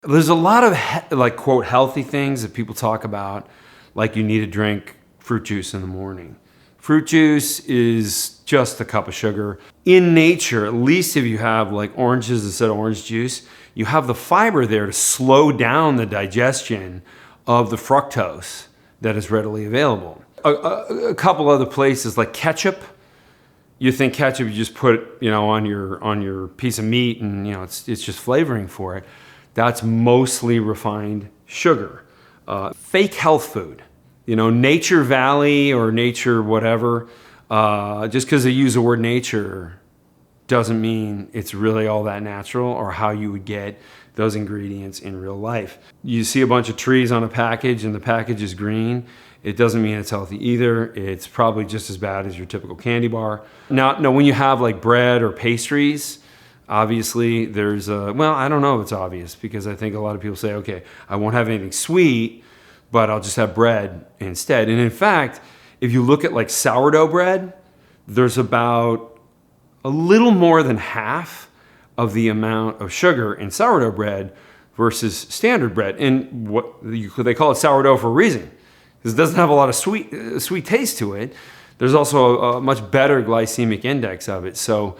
There's a lot of like quote healthy things that people talk about, like you need to drink fruit juice in the morning. Fruit juice is just a cup of sugar. In nature, at least if you have like oranges instead of orange juice, you have the fiber there to slow down the digestion of the fructose that is readily available. A couple other places like ketchup. You think ketchup you just put, on your piece of meat and it's just flavoring for it. That's mostly refined sugar. Fake health food. Nature Valley or nature whatever, just because they use the word nature doesn't mean it's really all that natural or how you would get those ingredients in real life. You see a bunch of trees on a package and the package is green. It doesn't mean it's healthy either. It's probably just as bad as your typical candy bar. Now, when you have like bread or pastries, obviously there's I don't know if it's obvious because I think a lot of people say, okay, I won't have anything sweet, but I'll just have bread instead. And in fact, if you look at like sourdough bread, there's about a little more than half of the amount of sugar in sourdough bread versus standard bread. And they call it sourdough for a reason, because it doesn't have a lot of sweet taste to it. There's also a much better glycemic index of it. So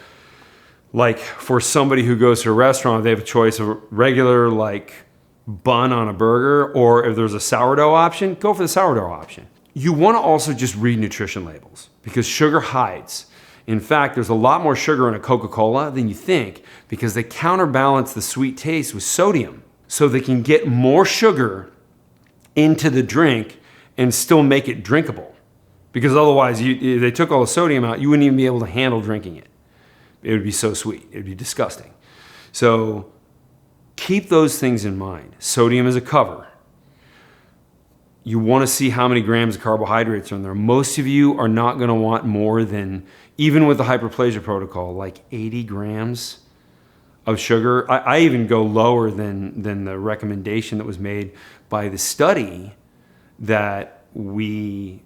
like for somebody who goes to a restaurant, they have a choice of regular like bun on a burger, or if there's a sourdough option, go for the sourdough option. You want to also just read nutrition labels because sugar hides. In fact, there's a lot more sugar in a Coca-Cola than you think because they counterbalance the sweet taste with sodium so they can get more sugar into the drink and still make it drinkable. Because otherwise, if they took all the sodium out, you wouldn't even be able to handle drinking it. It would be so sweet. It would be disgusting. So keep those things in mind. Sodium is a cover. You want to see how many grams of carbohydrates are in there. Most of you are not going to want more than, even with the hyperplasia protocol, like 80 grams of sugar. I even go lower than the recommendation that was made by the study that we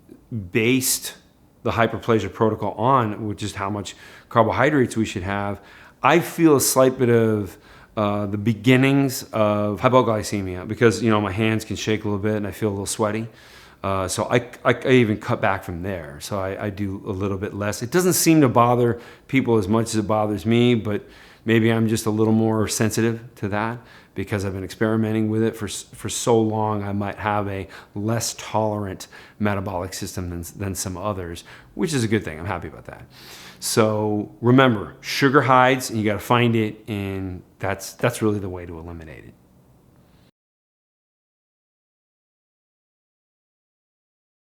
based the hyperplasia protocol on, which is how much carbohydrates we should have. I feel a slight bit of the beginnings of hypoglycemia because my hands can shake a little bit and I feel a little sweaty. So I even cut back from there. So I do a little bit less. It doesn't seem to bother people as much as it bothers me, but maybe I'm just a little more sensitive to that because I've been experimenting with it for so long. I might have a less tolerant metabolic system than some others, which is a good thing. I'm happy about that. So remember, sugar hides and you got to find it, and that's really the way to eliminate it.